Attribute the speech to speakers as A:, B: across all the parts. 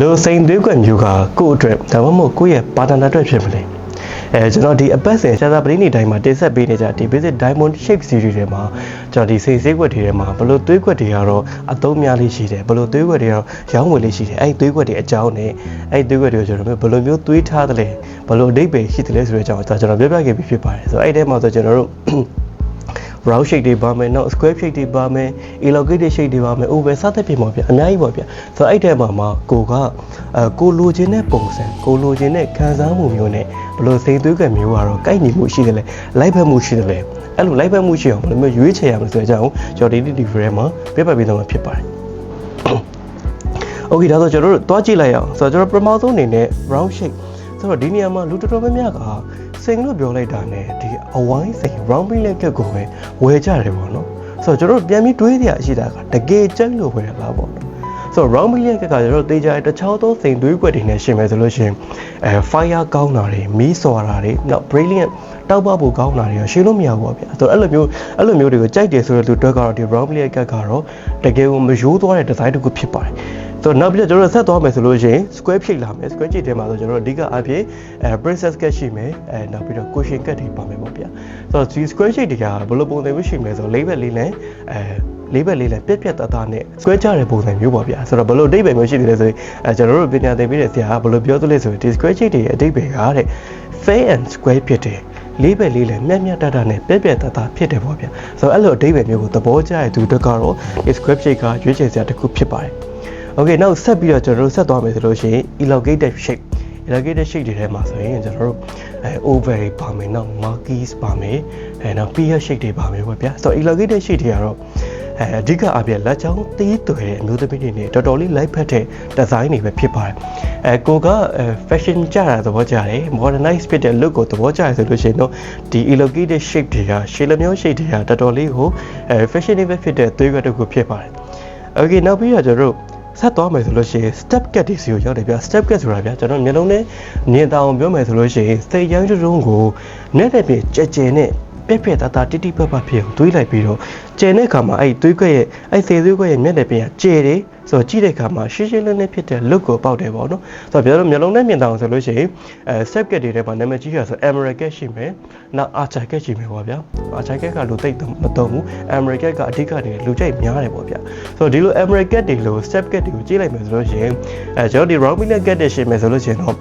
A: လို့စိန်သွေးကွက်မျိုးကကိုယ့်အတွက်ဒါမှမဟုတ်ကိုယ့်ရဲ့ပါတနာအတွက်ဖြစ်မလဲကျွန်တော်ဒီအပတ်စဉ်ရှားစာပရိနေတိုင်းမှာတင်ဆက်ပေးနေကြဒီ basic diamond shape series တွေမှာကျွန်တော်ဒီစိန်ဆေးကွက်တွေထဲမှာဘလို့သွေးကွက်တွေကတော့အသုံးများလေးရှိတယ်ဘလို့သွေးကွက်တွေကတော့ရောင်းဝယ်လေးရှိတယ်အဲ့သွေးကွက်တွေအကြောင်းနဲ့အဲ့သွေးကွက်တွေကိုကျွန်တော်ဘလို့မျိုးသွေးထားတယ်လဲဘလို့အဓိပ္ပာယ်ရှိတယ်လဲဆိုတဲ့အကြောင်းကျွန်တော်ပြောပြခဲ့ပြီးဖြစ်ပါတယ်ဆိုတော့အဲ့ထဲမှာဆိုကျွန်တော်တို့round shape တွေပါမယ်နော် square shape တွေပါမယ် elongated shape တွေပါမယ် oval စသဖြင့်ပေါ့ဗျအများကြီးပေါ့ဗျဆိုတော့အဲ့ထဲမှာကိုလိုချင်တဲ့ပုံစံကိုလိုချင်တဲ့ခံစားမှုမျိုးနဲ့ဘလို့စိန်သွေးကံမျိုးကတော့ကိုက်ညီမှုရှိတယ်လေလိုက်ဖက်မှုရှိတယ်လေအဲ့လိုလိုက်ဖက်မှုရှိအောင်ဘယ်လိုမျိုးရွေးချယ်ရမလဲဆိုတဲ့အကြောင်းကျွန်တော်ဒီ video မှာပြပြပေးသွားမှာဖြစ်ပါတယ်โอเคဒါဆိုကျွန်တော်တို့တွားကြည့်လိုက်အောင်ဆိုတော့ကျွန်တော်ပထမဆုံးအနေနဲ့ round shape ဆိုတော့ဒီနေရာမှာလူတော်တော်များများကစိန်လို့ပြောလိုက်တာနဲ့ဒီအဝိုင်းစိန် round billet ကကိုပဲဝယ်ကြတယ်ပေါ့နော်ဆိုတော့ကျွန်တော်တို့ပြန်ပြီးတွေးရအရှိတာကတကယ်ကြိုက်လို့ဝယ်ရလားပေါ့နော်ဆိုတော့ round billet ကကျွန်တော်တို့တေးကြတဲ့တခြားသောစိန်သွေးကွက်တွေနဲ့ရှင်းမယ်ဆိုလို့ရှိရင်fire ကောင်းတာတွေမီးစော်တာတွေနောက် brilliant တောက်ပဖို့ကောင်းတာတွေရှင်းလို့မရဘူးပေါ့ဗျာဆိုတော့အဲ့လိုမျိုးတွေကိုကြိုက်တယ်ဆိုတဲ့လူတွေကတော့ဒီ round billet ကတော့တကယ်ကိုမရိုးသွားတဲ့ design တစ်ခုဖြစ်ပါတယ်ဆိုတော့နောက်ပြီးတော့ကျွန်တော်ဆက်သွားမယ်ဆိုလို့ရှိရင် square shape လာမယ် square shape ထဲမှာဆိုကျွန်တော်တို့အဓိကအဖြစ်princess cut ရှိမယ်နောက်ပြီးတော့ cushion cut တွေပါမယ်ပေါ့ဗျာဆိုတော့ဒီ square shape တွေကဘယ်လိုပုံစံမျိုးရှိမလဲဆိုတော့လေးဘက်လေးနဲ့လေးဘက်လေးနဲ့ပြက်ပြက်တသားနဲ့ square ချတဲ့ပုံစံမျိုးပေါ့ဗျာဆိုတော့ဘယ်လိုအဓိပ္ပာယ်မျိုးရှိတယ်လဲဆိုရင်ကျွန်တော်တို့ပညာသင်ပေးတဲ့ဆရာကဘယ်လိုပြောသလဲဆိုရင်ဒီ square shape တွေရဲ့အဓိပ္ပာယ်ကတဲ့ fair and square ဖြစ်တယ်လေးပဲလေးလဲမြတ်မြတ်တတနဲ့ပြက်ပြက်တသားဖြစ်တယ်ပေါ့ဗျာဆိုတော့အဲ့လိုအဓိပ္ပာယ်မျိုးကိုသဘောကျတဲ့သူတို့ကတော့ဒီ square shape ကရွေးချယ်စရာတစ်ခုဖြစ်ပါတယ်Okay နောက်ဆက်ပြီးတော့ကျွန်တော်တို့ဆက်သွားမယ်ဆိုလို့ရှိရင် elongated shape တွေထဲမှာဆိုရင်ကျွန်တော်တို့oval ပါမယ်နောက် marquise ပါမယ်နောက် pear shape တွေပါမယ်ပေါ့ဗျာဆိုတော့ elongated shape တွေကတော့အဓိကအပြည့်လက်ချောင်းသေးသွယ်အမျိုးသမီးတွေနဲ့တော်တော်လေးလိုက်ဖက်တဲ့ design တွေပဲဖြစ်ပါတယ်ကိုက fashion ကြတာသဘောကျတယ် modernize ဖြစ်တဲ့ look ကိုသဘောကျရဆိုလို့ရှိရင်တော့ဒီ elongated shape တွေကရှည်လမျိုး shape တွေကတော်တော်လေးကိုfashionable ဖြစ်တဲ့သွေးကွက်တစ်ခုဖြစ်ပါတယ် Okay နောက်ပြီးတော့ကျွန်တော်တို့ဆက်သွားမယ်ဆိုလို့ရှိရင် step cut တွေစီကိုရောက်တယ်ဗျာ step cut ဆိုတာဗျာကျွန်တော်မျိုးလုံးနဲ့မြင်တာအောင်ပြောမယ်ဆိုလို့ရှိရင်စိတ်ရိုင်းတုံးကိုနဲ့တဲ့ပြကြဲနဲ့ပြက်ပြက်တတတိတိပပဖြစ်အောင်တွေးလိုက်ပြီးတော့ကျဲတဲ့အခါမှာအဲ့သွေးခွက်ရဲ့အဲ့စေသွေးခွက်ရဲ့မျက်နှာပြင်ကကျဲတယ်ဆိုတော့ကြည့်တဲ့အခါမှာရှင်းရှင်းလင်းလင်းဖြစ်တဲ့ look ကိုပေါက်တယ်ပေါ့နော်ဆိုတော့ပြောလို့မျိုးလုံးနဲ့မြင်တာအောင်ဆိုလို့ရှိရင်step cut တွေထဲမှာနာမည်ကြီးရဆို emerald cut ရှိမယ်နောက် archer cut ရှိမယ်ပေါ့ဗျာ archer cut ကလူသိမသုံးဘူး emerald cut ကအဓိကနေလူကြိုက်များတယ်ပေါ့ဗျာဆိုတော့ဒီလို emerald cut တွေလို့ step cut တွေကိုကြည့်လိုက်မယ်ဆိုလို့ရှိရင်ကျွန်တော်ဒီ round billet cut တွေရှိမယ်ဆိုလို့ရှိရင်တော့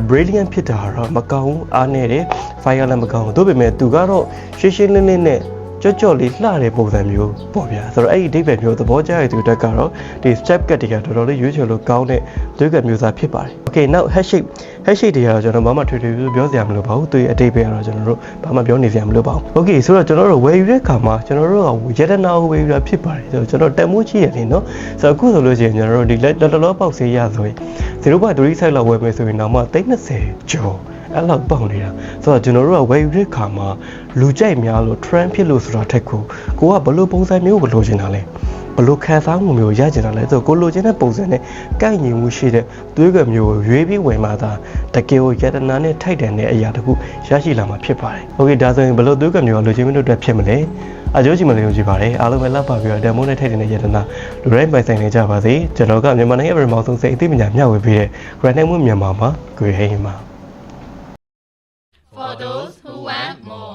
A: brilliant ဖြစ်တာတော့မကောင်းဘူးအားနေတယ် fire လည်းမကောင်းဘူးဒါပေမဲ့သူကတော့ရှင်းရှင်းလင်းလင်းနဲ့ကြော့လေးလှတဲ့ပုံစံမျိုးပေါ့ဗျာဆိုတော့အဲ့ဒီအဓိပ္ပာယ်မျိုးသဘောကျတဲ့သူတက်ကတော့ဒီ step cut တွေကတော်တော်လေးရွေးချယ်လို့ကောင်းတဲ့သွေးကမျိုးစားဖြစ်ပါတယ် Okay နောက် head shape တွေကတော့ကျွန်တော်ဘာမှထွေထွေပြောစရာမလိုပါဘူးသူရဲ့အဓိပ္ပာယ်ကတော့ကျွန်တော်တို့ဘာမှပြောနေစရာမလိုပါဘူး Okay ဆိုတော့ကျွန်တော်တို့ဝယ်ယူတဲ့အခါမှာကျွန်တော်တို့ကယတနာကိုဝယ်ယူတာဖြစ်ပါတယ်ဆိုတော့ကျွန်တော်တက်မိုးကြီးရလေနော်ဆိုတော့အခုဆိုလို့ရှိရင်ကျွန်တော်တို့ဒီလက်တော်ပေါက်ဆေးရဆိုရင် 0.3 size လောက်ဝယ်မယ်ဆိုရင်တော့မှ320ကျော်အဲ့လောက်ပေါက်နေတာဆိုတော့ကျွန်တော်တို့ကဝယ်ယူတဲ့ခါမှာလူကြိုက်များလို့ trend ဖြစ်လို့ဆိုတာထက်ကိုကဘယ်လိုပုံစံမျိုးကိုလိုချင်တာလဲဘယ်လိုခံစားမှုမျိုးရချင်တာလဲဆိုတော့ကိုလိုချင်တဲ့ပုံစံနဲ့ကိုက်ညီမှုရှိတဲ့သွေးကွက်မျိုးကိုရွေးပြီးဝယ်မှသာတကယ်ကိုယတနာနဲ့ထိုက်တန်တဲ့အရာတစ်ခုရရှိလာမှာဖြစ်ပါတယ်။ Okay ဒါဆိုရင်ဘယ်လိုသွေးကွက်မျိုးကလိုချင်မှုတို့ဖြစ်မလဲ။အကျိုးရှိမလို့ယုံကြည်ပါတယ်။အားလုံးပဲလောက်ပါပြီးတော့ demo နဲ့ထိုက်တဲ့ယတနာလူတိုင်းပိုင်ဆိုင်နေကြပါစေ။ကျွန်တော်ကမြန်မာနိုင်ငံပြည်မှာဆုံးစိတ်အသိပညာမျှဝေပေးတဲ့ Grand Name မြန်မာမှာကိုဟိန်းမှာ
B: For those who want more